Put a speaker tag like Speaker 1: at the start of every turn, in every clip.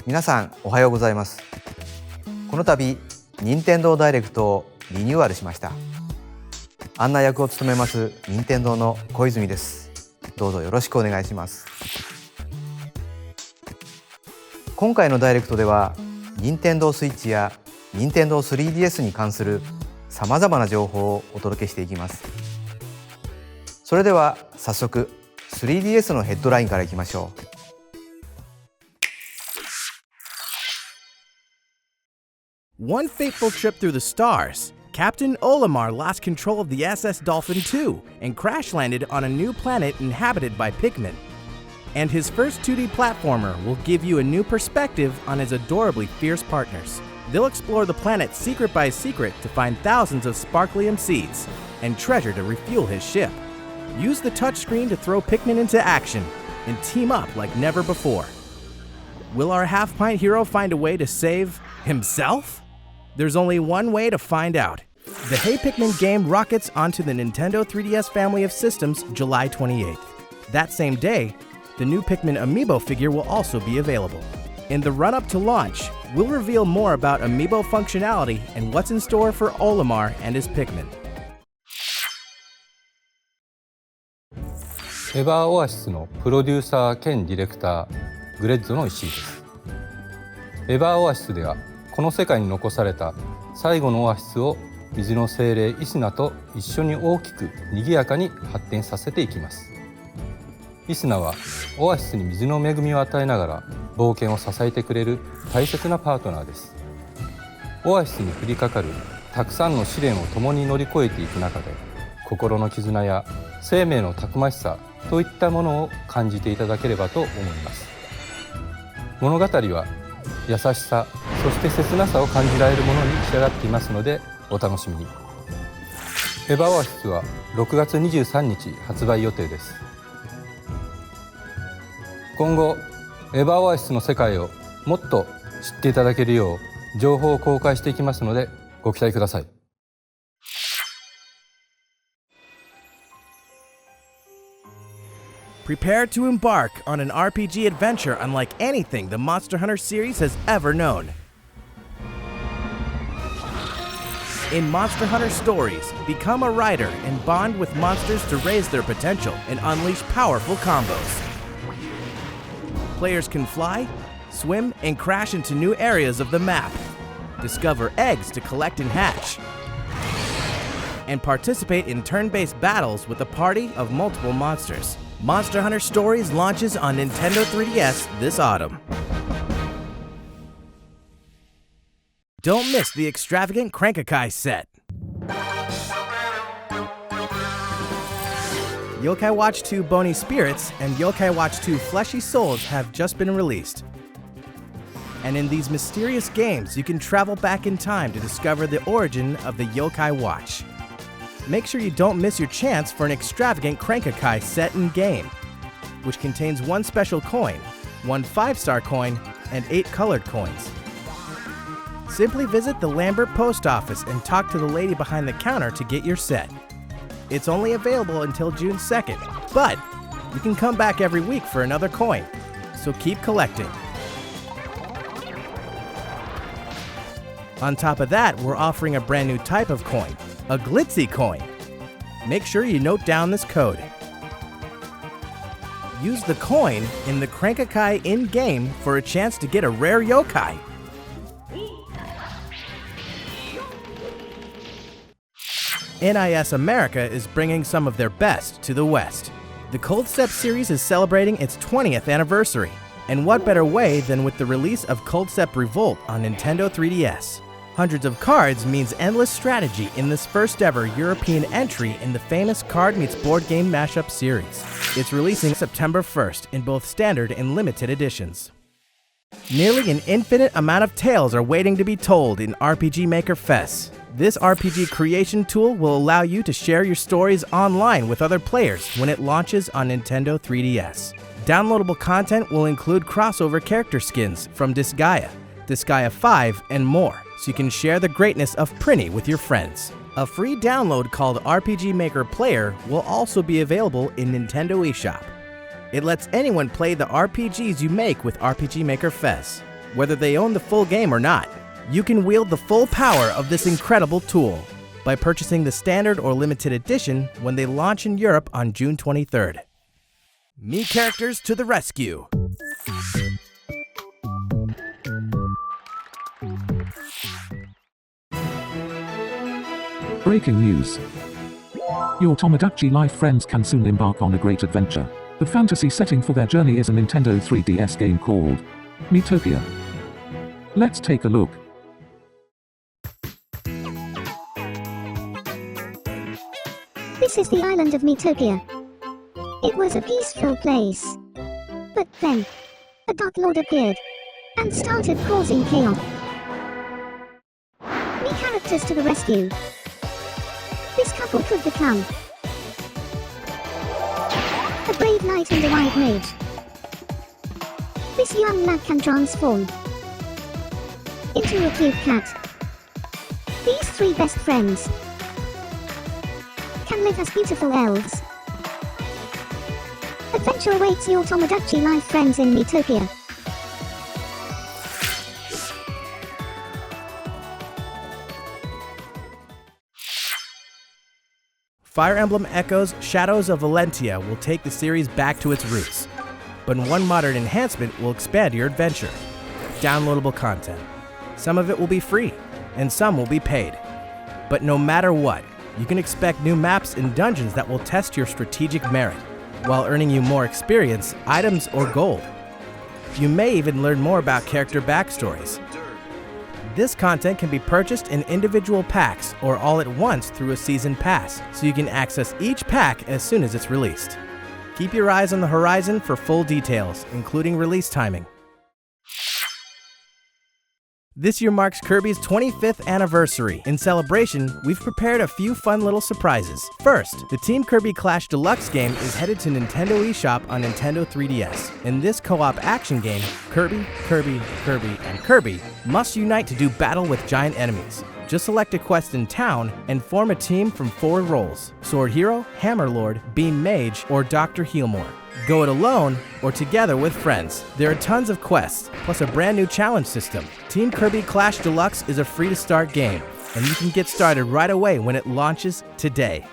Speaker 1: 皆さんおはようございます。この度任天堂ダイレクトをリニューアルしました。案内役を務めます任天堂の小泉です。どうぞよろしくお願いします。今回のダイレクトでは任天堂スイッチや任天堂 3DS に関するさまざまな情報をお届けしていきます。それでは早速 3DS のヘッドラインからいきましょ
Speaker 2: う。One fateful trip through the stars, Captain Olimar lost control of the SS Dolphin II and crash-landed on a new planet inhabited by PIKMIN. And his first 2D platformer will give you a new perspective on his adorably fierce partners. They'll explore the planet secret by secret to find thousands of sparkly seeds and treasure to refuel his ship. Use the touchscreen to throw Pikmin into action and team up like never before. Will our half-pint hero find a way to save himself? There's only one way to find out. The Hey Pikmin game rockets onto the Nintendo 3DS family of systems July 28th. That same day, the new Pikmin amiibo figure will also be available. In the run-up to launch, we'll reveal more about amiibo functionality and what's in store for Olimar and his Pikmin.
Speaker 3: エヴァーオアシスのプロデューサー兼ディレクターグレッゾの石井です。エヴァーオアシスではこの世界に残された最後のオアシスを水の精霊イスナと一緒に大きく賑やかに発展させていきます。イスナはオアシスに水の恵みを与えながら冒険を支えてくれる大切なパートナーです。オアシスに降りかかるたくさんの試練を共に乗り越えていく中で心の絆や生命のたくましさといったものを感じていただければと思います。物語は優しさ、そして切なさを感じられるものに仕上がっていますのでお楽しみに。エヴァオアシスは6月23日発売予定です。今後エヴァオアシスの世界をもっと知っていただけるよう情報を公開していきますのでご期待ください。
Speaker 2: Prepare to embark on an RPG adventure unlike anything the Monster Hunter series has ever known. In Monster Hunter Stories, become a rider and bond with monsters to raise their potential and unleash powerful combos. Players can fly, swim, and crash into new areas of the map, discover eggs to collect and hatch, and participate in turn-based battles with a party of multiple monsters. Monster Hunter Stories launches on Nintendo 3DS this autumn. Don't miss the extravagant Crank-a-Kai set. Yokai Watch 2 Bony Spirits and Yokai Watch 2 Fleshy Souls have just been released. And in these mysterious games, you can travel back in time to discover the origin of the Yokai Watch. Make sure you don't miss your chance for an extravagant Crank-a-Kai set in game, which contains one special coin, one 5-star coin, and 8 colored coins. Simply visit the Lambert post office and talk to the lady behind the counter to get your set. It's only available until June 2nd, but you can come back every week for another coin, so keep collecting. On top of that, we're offering a brand new type of coin, a glitzy coin. Make sure you note down this code. Use the coin in the Crank-a-Kai in-game for a chance to get a rare yokai. NIS America is bringing some of their best to the West. The Culdcept series is celebrating its 20th anniversary, and what better way than with the release of Culdcept Revolt on Nintendo 3DS. Hundreds of cards means endless strategy in this first ever European entry in the famous card meets board game mashup series. It's releasing September 1st in both standard and limited editions. Nearly an infinite amount of tales are waiting to be told in RPG Maker Fest. This RPG creation tool will allow you to share your stories online with other players when it launches on Nintendo 3DS. Downloadable content will include crossover character skins from Disgaea, Disgaea 5, and more, so you can share the greatness of Prinny with your friends. A free download called RPG Maker Player will also be available in Nintendo eShop. It lets anyone play the RPGs you make with RPG Maker Fest. whether they own the full game or not. You can wield the full power of this incredible tool by purchasing the standard or limited edition when they launch in Europe on June 23rd. Me characters to the rescue!
Speaker 4: Breaking news. Your Tomodachi Life friends can soon embark on a great adventure. The fantasy setting for their journey is a Nintendo 3DS game called Miitopia. Let's take a look.
Speaker 5: This is the island of Miitopia. It was a peaceful place. But then, a Dark Lord appeared and started causing chaos. Me characters to the rescue. This couple could become a brave knight and a wild mage. This young lad can transform into a cute cat. These three best friends can live as beautiful elves. Adventure awaits your Tomodachi Life friends in Miitopia.
Speaker 2: Fire Emblem Echoes Shadows of Valentia will take the series back to its roots, but one modern enhancement will expand your adventure. Downloadable content. Some of it will be free, and some will be paid. But no matter what, you can expect new maps and dungeons that will test your strategic merit, while earning you more experience, items, or gold. You may even learn more about character backstories. This content can be purchased in individual packs or all at once through a season pass, so you can access each pack as soon as it's released. Keep your eyes on the horizon for full details, including release timing. This year marks Kirby's 25th anniversary. In celebration, we've prepared a few fun little surprises. First, the Team Kirby Clash Deluxe game is headed to Nintendo eShop on Nintendo 3DS. In this co-op action game, Kirby, and Kirby must unite to do battle with giant enemies. Just select a quest in town and form a team from 4 roles: Sword Hero, Hammer Lord, Beam Mage, or Dr. Healmore. Go it alone or together with friends. There are tons of quests, plus a brand new challenge system. Team Kirby Clash Deluxe is a free-to-start game, and you can get started right away when it launches today.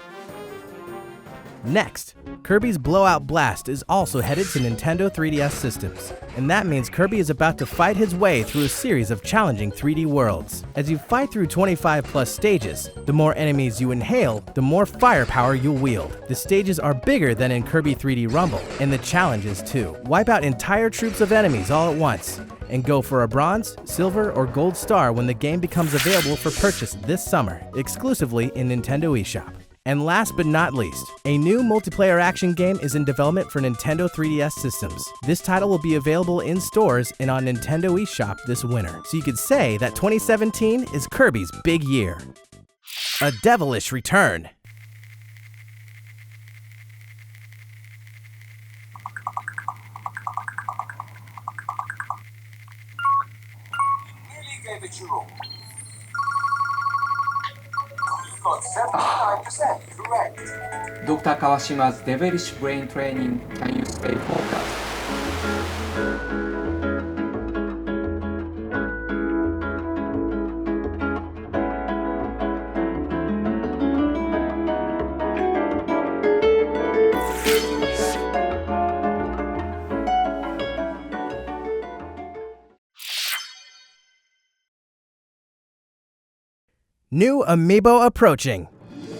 Speaker 2: Next, Kirby's Blowout Blast is also headed to Nintendo 3DS systems, and that means Kirby is about to fight his way through a series of challenging 3D worlds. As you fight through 25 plus stages, the more enemies you inhale, the more firepower you'll wield. The stages are bigger than in Kirby 3D Rumble, and the challenges too. Wipe out entire troops of enemies all at once, and go for a bronze, silver, or gold star when the game becomes available for purchase this summer, exclusively in Nintendo eShop. And last but not least, a new multiplayer action game is in development for Nintendo 3DS systems. This title will be available in stores and on Nintendo eShop this winter. So you could say that 2017 is Kirby's big year. A devilish return.
Speaker 6: Nearly gave it your all. Got 79% correct.
Speaker 7: Dr. Kawashima's devilish brain training. Can you stay focused?
Speaker 2: New Amiibo approaching.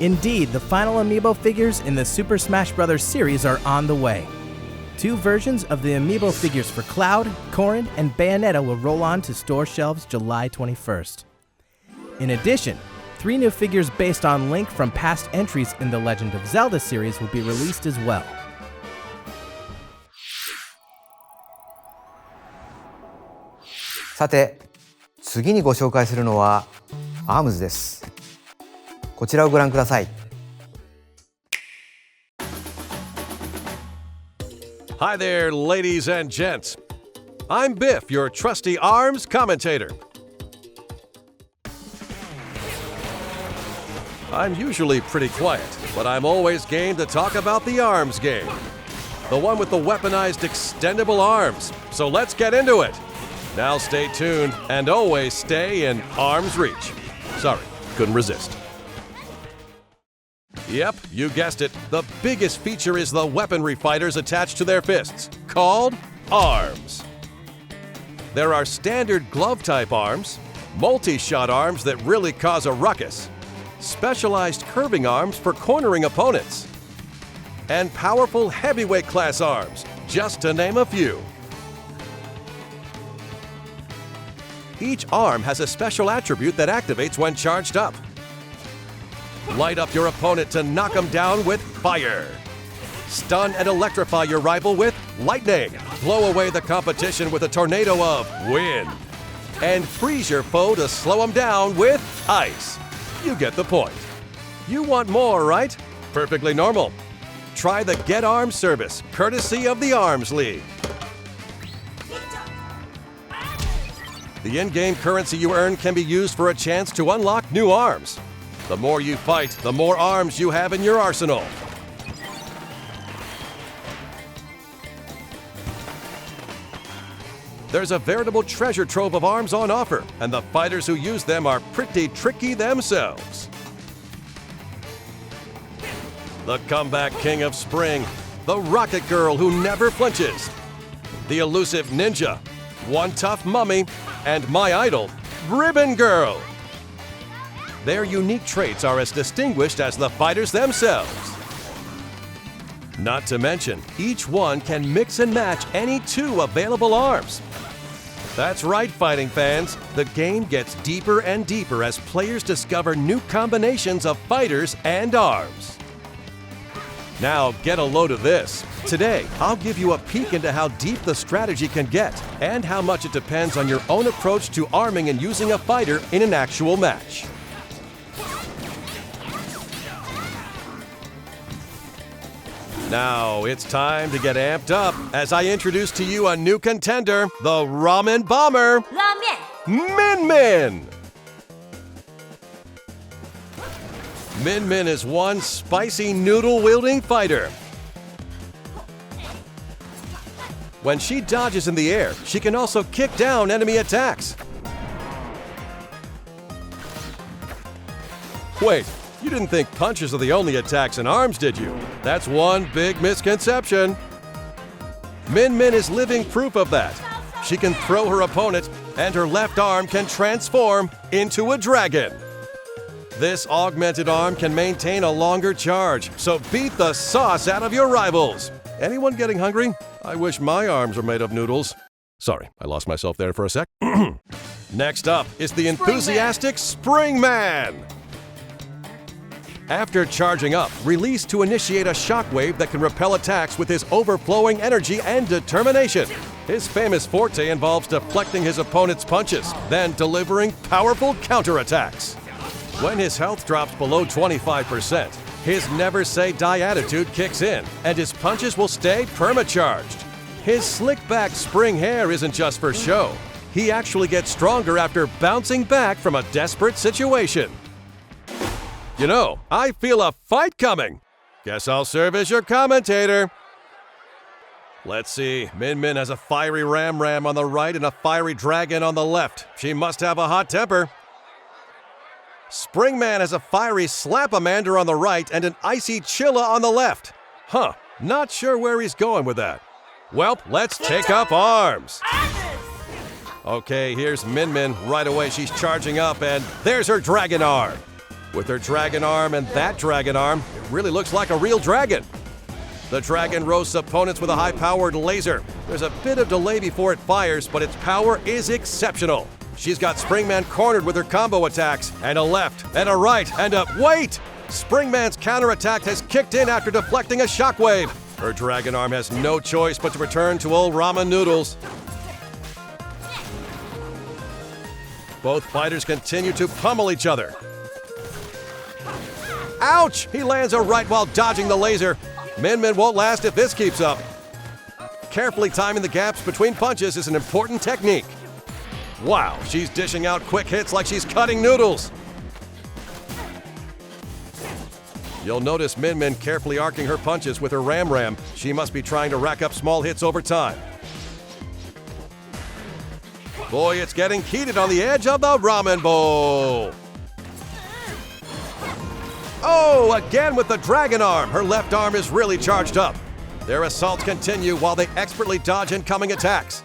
Speaker 2: Indeed, the final Amiibo figures in the Super Smash Bros. Series are on the way. 2 versions of the Amiibo figures for Cloud, Corrin, and Bayonetta will roll on to store shelves July 21st. In addition, 3 new figures based on Link from past entries in the Legend of Zelda series will be released as well.
Speaker 1: さて、次にご紹介するのはARMS です。こちらをご覧ください。
Speaker 8: Hi there, ladies and gents. I'm Biff, your trusty ARMS commentator. I'm usually pretty quiet, but I'm always game to talk about the ARMS game. The one with the weaponized extendable arms. So let's get into it. Now stay tuned and always stay in arm's reach. Sorry, couldn't resist. Yep, you guessed it. The biggest feature is the weaponry fighters attached to their fists, called ARMS. There are standard glove-type arms, multi-shot arms that really cause a ruckus, specialized curving arms for cornering opponents, and powerful heavyweight class arms, just to name a few. Each arm has a special attribute that activates when charged up. Light up your opponent to knock him down with fire. Stun and electrify your rival with lightning. Blow away the competition with a tornado of wind. And freeze your foe to slow him down with ice. You get the point. You want more, right? Perfectly normal. Try the Get Arms service, courtesy of the Arms League. The in-game currency you earn can be used for a chance to unlock new arms. The more you fight, the more arms you have in your arsenal. There's a veritable treasure trove of arms on offer, and the fighters who use them are pretty tricky themselves. The comeback king of spring, the rocket girl who never flinches, the elusive ninja, one tough mummy, and my idol, Ribbon Girl. Their unique traits are as distinguished as the fighters themselves. Not to mention, each one can mix and match any two available arms. That's right, fighting fans. The game gets deeper and deeper as players discover new combinations of fighters and arms. Now get a load of this. Today, I'll give you a peek into how deep the strategy can get and how much it depends on your own approach to arming and using a fighter in an actual match. Now it's time to get amped up as I introduce to you a new contender, the Ramen Bomber, Min Min. Min Min is one spicy noodle-wielding fighter. When she dodges in the air, she can also kick down enemy attacks. Wait, you didn't think punches are the only attacks in ARMS, did you? That's one big misconception. Min Min is living proof of that. She can throw her opponent, and her left arm can transform into a dragon. This augmented arm can maintain a longer charge, so beat the sauce out of your rivals. Anyone getting hungry? I wish my arms were made of noodles. Sorry, I lost myself there for a sec. Next up is the enthusiastic Spring Man. After charging up, release to initiate a shockwave that can repel attacks with his overflowing energy and determination. His famous forte involves deflecting his opponent's punches, then delivering powerful counterattacks. When his health drops below 25%, his never say die attitude kicks in, and his punches will stay perma-charged. His slick-back spring hair isn't just for show. He actually gets stronger after bouncing back from a desperate situation. You know, I feel a fight coming. Guess I'll serve as your commentator. Let's see, Min Min has a fiery Ram on the right and a fiery dragon on the left. She must have a hot temper. Springman has a fiery Slap-A-Mander on the right and an icy Chilla on the left. Huh, not sure where he's going with that. Well, let's take up arms. Okay, here's Min Min. Right away, she's charging up, and there's her dragon arm. With her dragon arm and that dragon arm, it really looks like a real dragon. The dragon roasts opponents with a high-powered laser. There's a bit of delay before it fires, but its power is exceptional. She's got Springman cornered with her combo attacks, and a left, and a right, and a... Wait! Springman's counterattack has kicked in after deflecting a shockwave. Her dragon arm has no choice but to return to old ramen noodles. Both fighters continue to pummel each other. Ouch! He lands a right while dodging the laser. Min Min won't last if this keeps up. Carefully timing the gaps between punches is an important technique. Wow, she's dishing out quick hits like she's cutting noodles. You'll notice Min Min carefully arcing her punches with her Ram. She must be trying to rack up small hits over time. Boy, it's getting heated on the edge of the ramen bowl. Oh, again with the dragon arm. Her left arm is really charged up. Their assaults continue while they expertly dodge incoming attacks.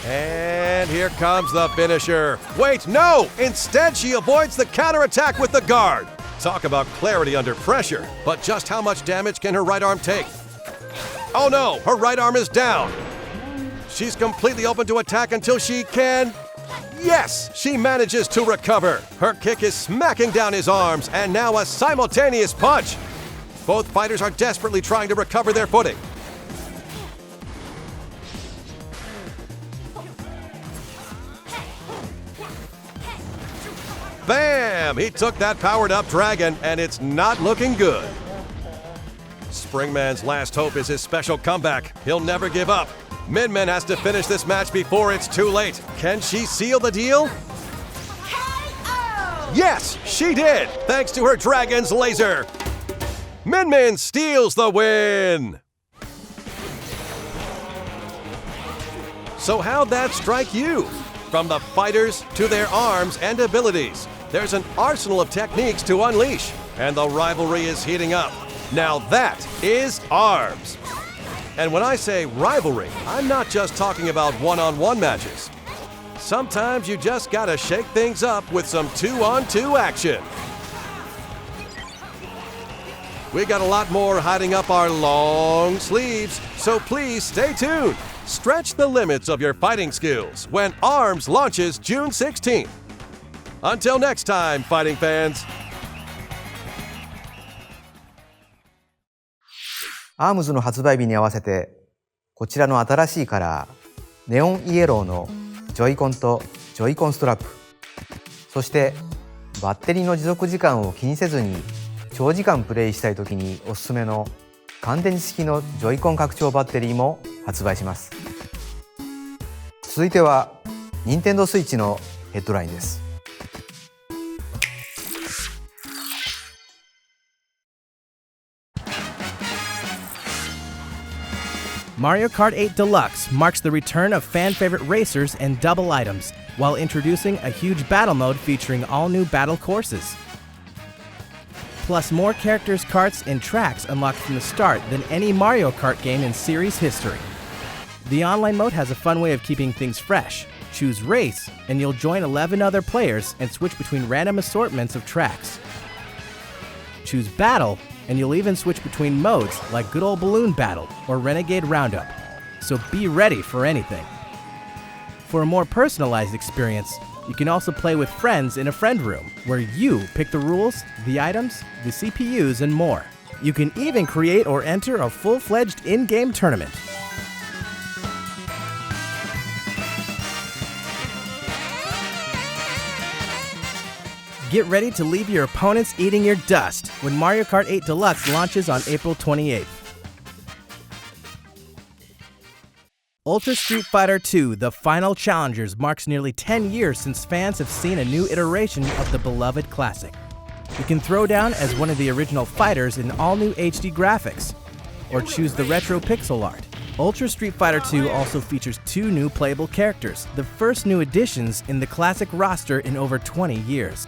Speaker 8: And here comes the finisher. Wait, no! Instead, she avoids the counterattack with the guard. Talk about clarity under pressure. But just how much damage can her right arm take? Oh no, her right arm is down. She's completely open to attack until she can... Yes, she manages to recover. Her kick is smacking down his arms, and now a simultaneous punch. Both fighters are desperately trying to recover their footing. Bam! He took that powered-up dragon, and it's not looking good. Springman's last hope is his special comeback. He'll never give up. Min has to finish this match before it's too late. Can she seal the deal? Yes, she did, thanks to her dragon's laser. Min steals the win. So how'd that strike you? From the fighters to their arms and abilities, there's an arsenal of techniques to unleash, and the rivalry is heating up. Now that is ARMS. And when I say rivalry, I'm not just talking about one-on-one matches. Sometimes you just gotta shake things up with some two-on-two action. We got a lot more hiding up our long sleeves, so please stay tuned. Stretch the limits of your fighting skills when ARMS launches June 16th. Until next time, fighting fans.
Speaker 1: ARMS の発売日に合わせて、こちらの新しいカラー、ネオンイエローのジョイコンとジョイコンストラップ、そしてバッテリーの持続時間を気にせずに長時間プレイしたいときにおすすめの乾電池式のジョイコン拡張バッテリーも発売します。続いては、任天堂スイッチのヘッドラインです。
Speaker 2: Mario Kart 8 Deluxe marks the return of fan-favorite racers and double items, while introducing a huge battle mode featuring all-new battle courses. Plus more characters, karts, and tracks unlocked from the start than any Mario Kart game in series history. The online mode has a fun way of keeping things fresh. Choose Race, and you'll join 11 other players and switch between random assortments of tracks. Choose Battle, and you'll even switch between modes like Good Old Balloon Battle or Renegade Roundup. So be ready for anything. For a more personalized experience, you can also play with friends in a friend room, where you pick the rules, the items, the CPUs, and more. You can even create or enter a full-fledged in-game tournament. Get ready to leave your opponents eating your dust when Mario Kart 8 Deluxe launches on April 28th. Ultra Street Fighter II: The Final Challengers marks nearly 10 years since fans have seen a new iteration of the beloved classic. You can throw down as one of the original fighters in all-new HD graphics, or choose the retro pixel art. Ultra Street Fighter II also features 2 new playable characters, the first new additions in the classic roster in over 20 years.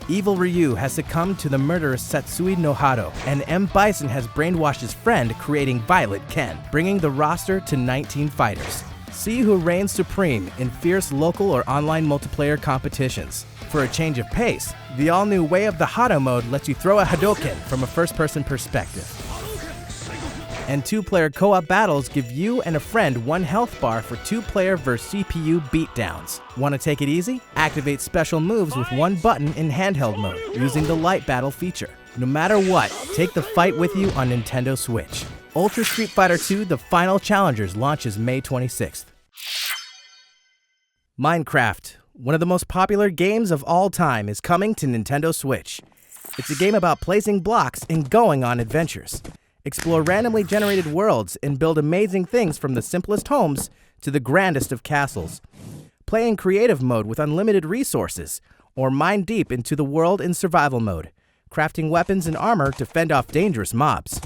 Speaker 2: Evil Ryu has succumbed to the murderous Satsui no Hado, and M. Bison has brainwashed his friend, creating Violet Ken, bringing the roster to 19 fighters. See who reigns supreme in fierce local or online multiplayer competitions. For a change of pace, the all-new Way of the Hado mode lets you throw a Hadouken from a first-person perspective. And 2-player co-op battles give you and a friend 1 health bar for 2-player vs CPU beatdowns. Want to take it easy? Activate special moves with 1 button in handheld mode, using the light battle feature. No matter what, take the fight with you on Nintendo Switch. Ultra Street Fighter II: The Final Challengers launches May 26th. Minecraft, one of the most popular games of all time, is coming to Nintendo Switch. It's a game about placing blocks and going on adventures. Explore randomly generated worlds and build amazing things from the simplest homes to the grandest of castles. Play in creative mode with unlimited resources, or mine deep into the world in survival mode, crafting weapons and armor to fend off dangerous mobs.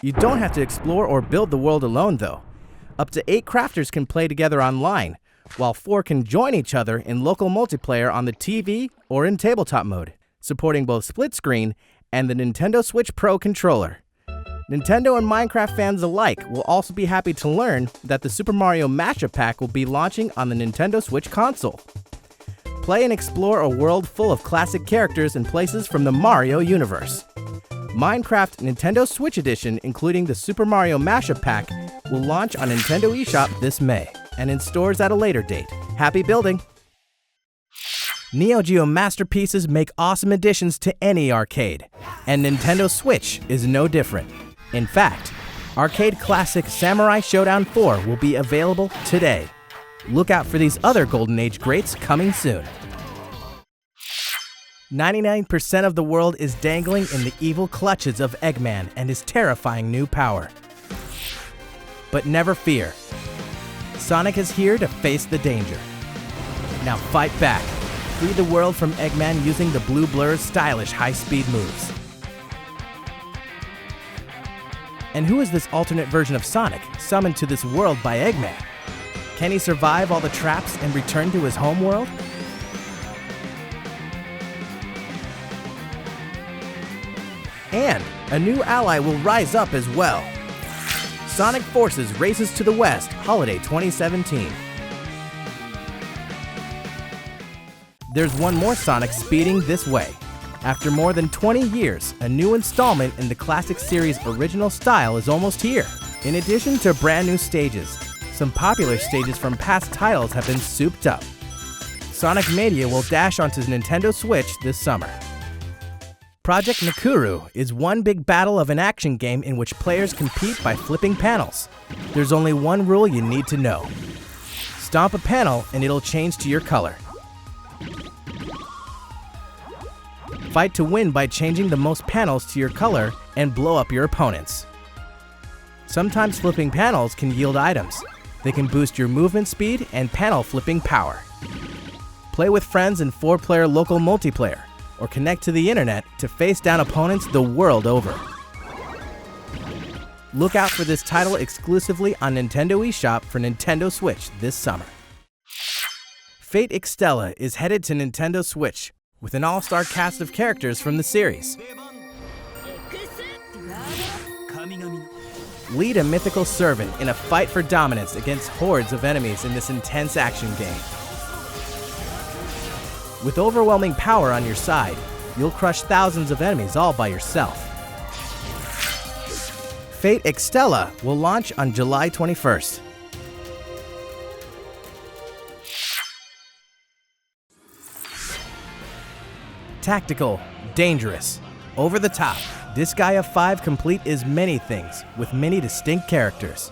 Speaker 2: You don't have to explore or build the world alone though. Up to 8 crafters can play together online, while 4 can join each other in local multiplayer on the TV or in tabletop mode, supporting both split screen and the Nintendo Switch Pro controller. Nintendo and Minecraft fans alike will also be happy to learn that the Super Mario Mashup Pack will be launching on the Nintendo Switch console. Play and explore a world full of classic characters and places from the Mario universe. Minecraft Nintendo Switch Edition, including the Super Mario Mashup Pack, will launch on Nintendo eShop this May, and in stores at a later date. Happy building! NEOGEO masterpieces make awesome additions to any arcade, and Nintendo Switch is no different. In fact, arcade classic Samurai Showdown 4 will be available today. Look out for these other Golden Age greats coming soon. 99% of the world is dangling in the evil clutches of Eggman and his terrifying new power. But never fear. Sonic is here to face the danger. Now fight back. Free the world from Eggman using the Blue Blur's stylish high-speed moves. And who is this alternate version of Sonic, summoned to this world by Eggman? Can he survive all the traps and return to his home world? And a new ally will rise up as well. Sonic Forces Races to the West, Holiday 2017. There's one more Sonic speeding this way. After more than 20 years, a new installment in the classic series' original style is almost here. In addition to brand new stages, some popular stages from past titles have been souped up. Sonic Mania will dash onto Nintendo Switch this summer. Project Nakuru is one big battle of an action game in which players compete by flipping panels. There's only one rule you need to know. Stomp a panel and it'll change to your color. Fight to win by changing the most panels to your color and blow up your opponents. Sometimes flipping panels can yield items. They can boost your movement speed and panel flipping power. Play with friends in 4-player local multiplayer, or connect to the internet to face down opponents the world over. Look out for this title exclusively on Nintendo eShop for Nintendo Switch this summer. Fate EXTELLA is headed to Nintendo Switch with an all-star cast of characters from the series. Lead a mythical servant in a fight for dominance against hordes of enemies in this intense action game. With overwhelming power on your side, you'll crush thousands of enemies all by yourself. Fate EXTELLA will launch on July 21st. Tactical, dangerous, over the top, Disgaea 5 Complete is many things, with many distinct characters.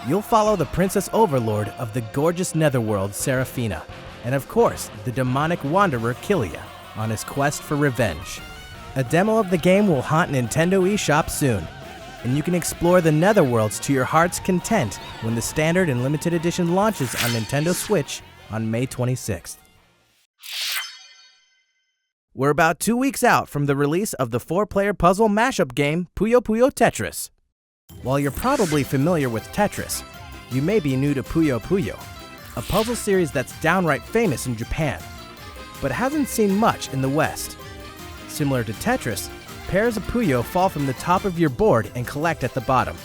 Speaker 2: You'll follow the Princess Overlord of the gorgeous netherworld, Seraphina, and of course, the demonic wanderer Kilia, on his quest for revenge. A demo of the game will haunt Nintendo eShop soon, and you can explore the netherworlds to your heart's content when the standard and limited edition launches on Nintendo Switch on May 26th. We're about 2 weeks out from the release of the 4-player puzzle mashup game Puyo Puyo Tetris. While you're probably familiar with Tetris, you may be new to Puyo Puyo, a puzzle series that's downright famous in Japan, but hasn't seen much in the West. Similar to Tetris, pairs of Puyo fall from the top of your board and collect at the bottom.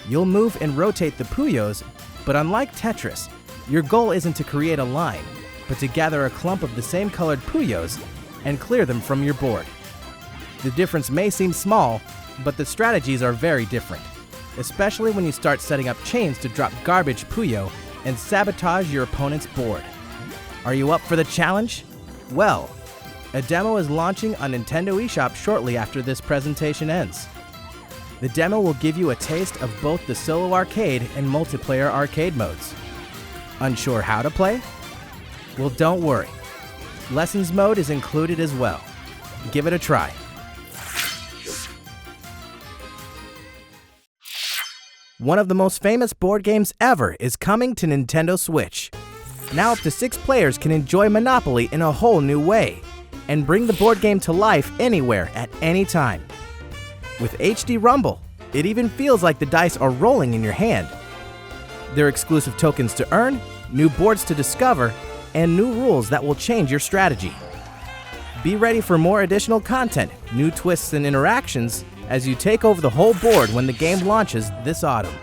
Speaker 2: You'll move and rotate the Puyos, but unlike Tetris, your goal isn't to create a line, but to gather a clump of the same colored Puyos and clear them from your board. The difference may seem small, but the strategies are very different, especially when you start setting up chains to drop garbage Puyo and sabotage your opponent's board. Are you up for the challenge? Well, a demo is launching on Nintendo eShop shortly after this presentation ends. The demo will give you a taste of both the solo arcade and multiplayer arcade modes. Unsure how to play? Well, don't worry. Lessons mode is included as well. Give it a try. One of the most famous board games ever is coming to Nintendo Switch. Now up to 6 players can enjoy Monopoly in a whole new way, and bring the board game to life anywhere at any time. With HD Rumble, it even feels like the dice are rolling in your hand. There are exclusive tokens to earn, new boards to discover, and new rules that will change your strategy. Be ready for more additional content, new twists and interactions as you take over the whole board when the game launches this autumn.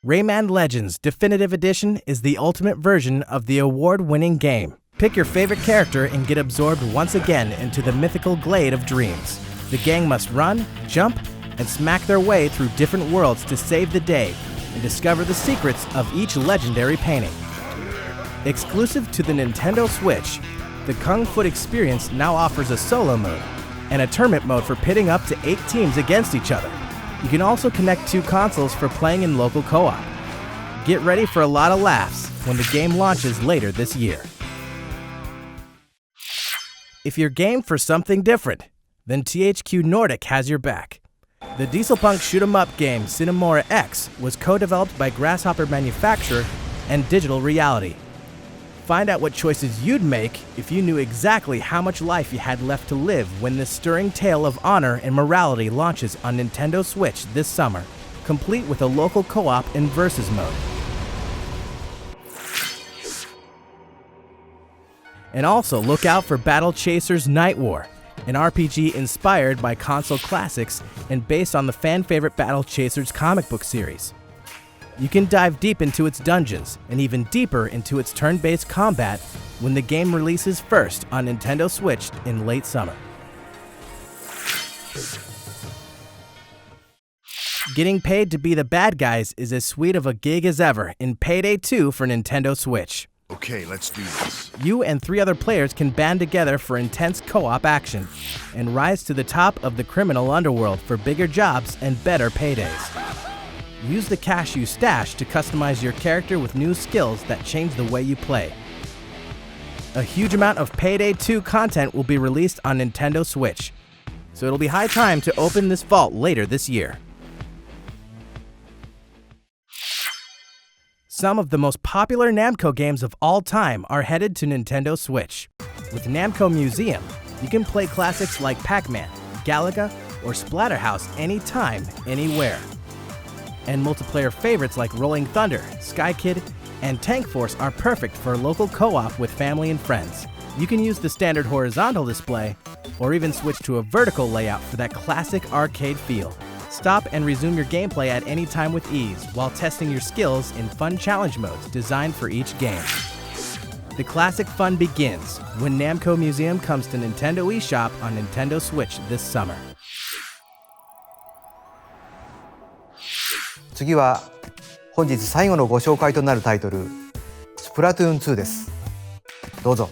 Speaker 2: Rayman Legends Definitive Edition is the ultimate version of the award-winning game. Pick your favorite character and get absorbed once again into the mythical glade of dreams. The gang must run, jump, and smack their way through different worlds to save the day and discover the secrets of each legendary painting. Exclusive to the Nintendo Switch, the Kung Foot experience now offers a solo mode and a tournament mode for pitting up to 8 teams against each other. You can also connect 2 consoles for playing in local co-op. Get ready for a lot of laughs when the game launches later this year. If you're game for something different, then THQ Nordic has your back. The dieselpunk shoot-'em-up game Cinemora X was co-developed by Grasshopper Manufacturer and Digital Reality. Find out what choices you'd make if you knew exactly how much life you had left to live when this stirring tale of honor and morality launches on Nintendo Switch this summer, complete with a local co-op and versus mode. And also look out for Battle Chasers Night War, an RPG inspired by console classics and based on the fan-favorite Battle Chasers comic book series. You can dive deep into its dungeons and even deeper into its turn-based combat when the game releases first on Nintendo Switch in late summer. Getting paid to be the bad guys is as sweet of a gig as ever in Payday 2 for Nintendo Switch.
Speaker 9: Okay, let's do this.
Speaker 2: You and 3 other players can band together for intense co-op action and rise to the top of the criminal underworld for bigger jobs and better paydays. Use the cash you stash to customize your character with new skills that change the way you play. A huge amount of Payday 2 content will be released on Nintendo Switch, so it'll be high time to open this vault later this year. Some of the most popular Namco games of all time are headed to Nintendo Switch. With Namco Museum, you can play classics like Pac-Man, Galaga, or Splatterhouse anytime, anywhere. And multiplayer favorites like Rolling Thunder, Sky Kid, and Tank Force are perfect for local co-op with family and friends. You can use the standard horizontal display, or even switch to a vertical layout for that classic arcade feel. Stop and resume your gameplay at any time with ease while testing your skills in fun challenge modes designed for each game. The classic fun begins when Namco Museum comes to Nintendo eShop on Nintendo Switch this summer.
Speaker 1: 次は本日最後のご紹介となるタイトル、スプラトゥーン2です。どうぞ。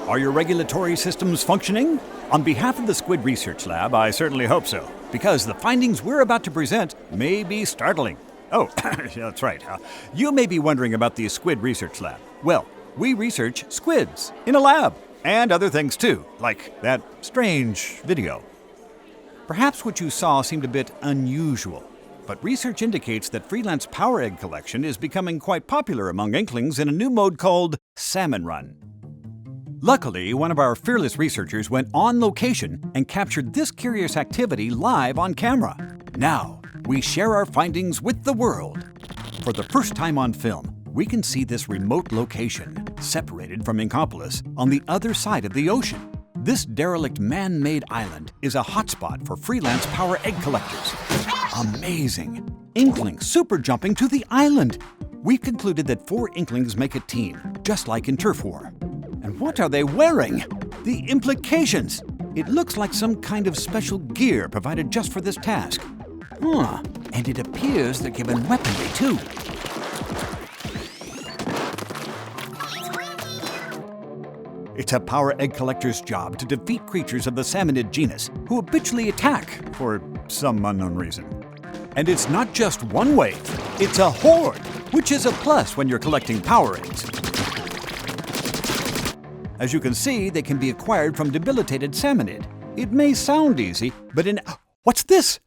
Speaker 10: Are your regulatory systems functioning? On behalf of the Squid Research Lab, I certainly hope so, because the findings we're about to present may be startling. Oh, that's right. You may be wondering about the Squid Research Lab. Well, we research squids in a lab, and other things too, like that strange video. Perhaps what you saw seemed a bit unusual, but research indicates that freelance power egg collection is becoming quite popular among Inklings in a new mode called Salmon Run. Luckily, one of our fearless researchers went on location and captured this curious activity live on camera. Now, we share our findings with the world. For the first time on film, we can see this remote location, separated from Inkopolis, on the other side of the ocean. This derelict man-made island is a hotspot for freelance power egg collectors. Amazing! Inklings super jumping to the island! We've concluded that 4 Inklings make a team, just like in Turf War. And what are they wearing? The implications! It looks like some kind of special gear provided just for this task. And it appears they're given weaponry too. It's a power egg collector's job to defeat creatures of the salmonid genus who habitually attack for some unknown reason. And it's not just one wave, it's a horde, which is a plus when you're collecting power eggs. As you can see, they can be acquired from debilitated salmonid. It may sound easy, but what's this?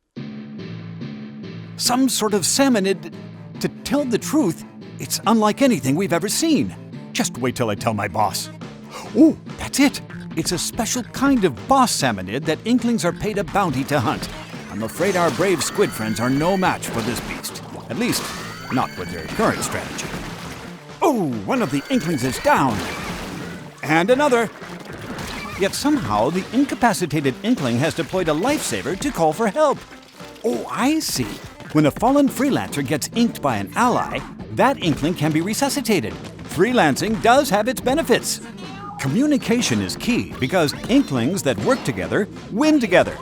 Speaker 10: Some sort of salmonid. To tell the truth, it's unlike anything we've ever seen. Just wait till I tell my boss. Oh, that's it! It's a special kind of boss salmonid that Inklings are paid a bounty to hunt. I'm afraid our brave squid friends are no match for this beast. At least, not with their current strategy. Oh, one of the Inklings is down! And another! Yet somehow the incapacitated Inkling has deployed a lifesaver to call for help. Oh, I see. When a fallen freelancer gets inked by an ally, that Inkling can be resuscitated. Freelancing does have its benefits. Communication is key because Inklings that work together win together.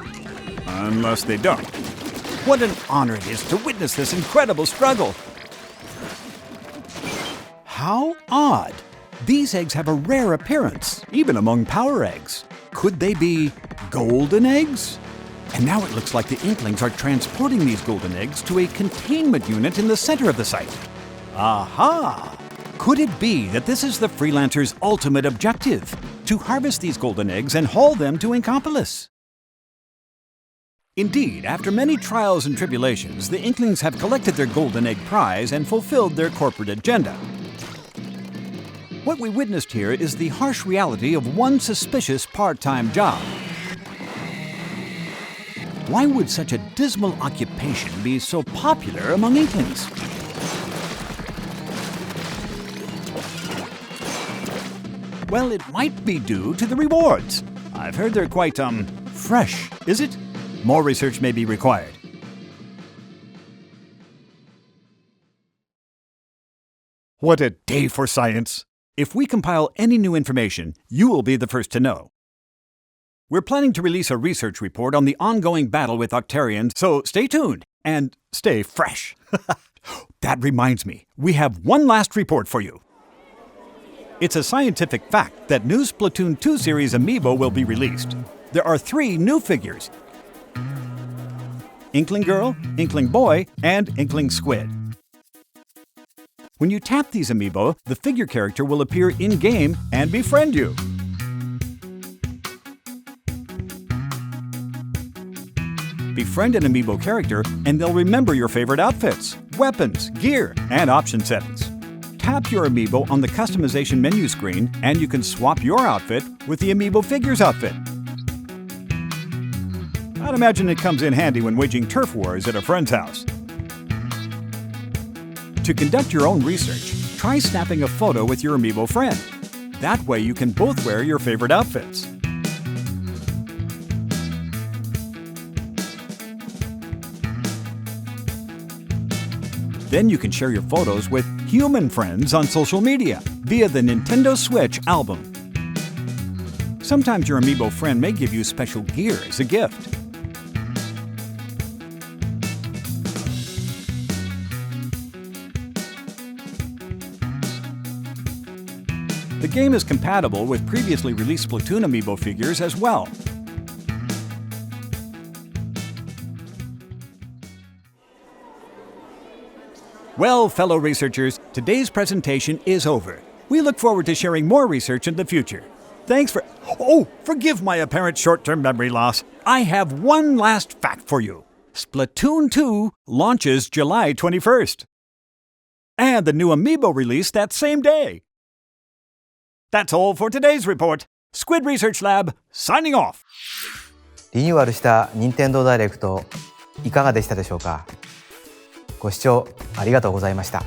Speaker 10: Unless they don't. What an honor it is to witness this incredible struggle. How odd. These eggs have a rare appearance, even among power eggs. Could they be golden eggs? And now it looks like the Inklings are transporting these golden eggs to a containment unit in the center of the site. Aha! Could it be that this is the freelancer's ultimate objective? To harvest these golden eggs and haul them to Inkopolis? Indeed, after many trials and tribulations, the Inklings have collected their golden egg prize and fulfilled their corporate agenda. What we witnessed here is the harsh reality of one suspicious part-time job. Why would such a dismal occupation be so popular among Inklings? Well, it might be due to the rewards. I've heard they're quite, fresh, is it? More research may be required. What a day for science! If we compile any new information, you will be the first to know. We're planning to release a research report on the ongoing battle with Octarians, so stay tuned and stay fresh. That reminds me, we have one last report for you. It's a scientific fact that new Splatoon 2 series amiibo will be released. There are 3 new figures: Inkling Girl, Inkling Boy, and Inkling Squid. When you tap these amiibo, the figure character will appear in-game and befriend you. Befriend an amiibo character and they'll remember your favorite outfits, weapons, gear, and option settings. Tap your amiibo on the customization menu screen and you can swap your outfit with the amiibo figure's outfit. I'd imagine it comes in handy when waging turf wars at a friend's house. To conduct your own research, try snapping a photo with your amiibo friend. That way you can both wear your favorite outfits. Then you can share your photos with human friends on social media via the Nintendo Switch album. Sometimes your amiibo friend may give you special gear as a gift. The game is compatible with previously released Splatoon amiibo figures as well. Well, fellow researchers, today's presentation is over. We look forward to sharing more research in the future. Thanks for... Oh, forgive my apparent short-term memory loss. I have one last fact for you. Splatoon 2 launches July 21st. And the new amiibo release that same day. That's all for today's report. Squid Research Lab, signing off.
Speaker 1: リニューアルした任天堂ダイレクトいかがでしたでしょうか。ご視聴ありがとうございました。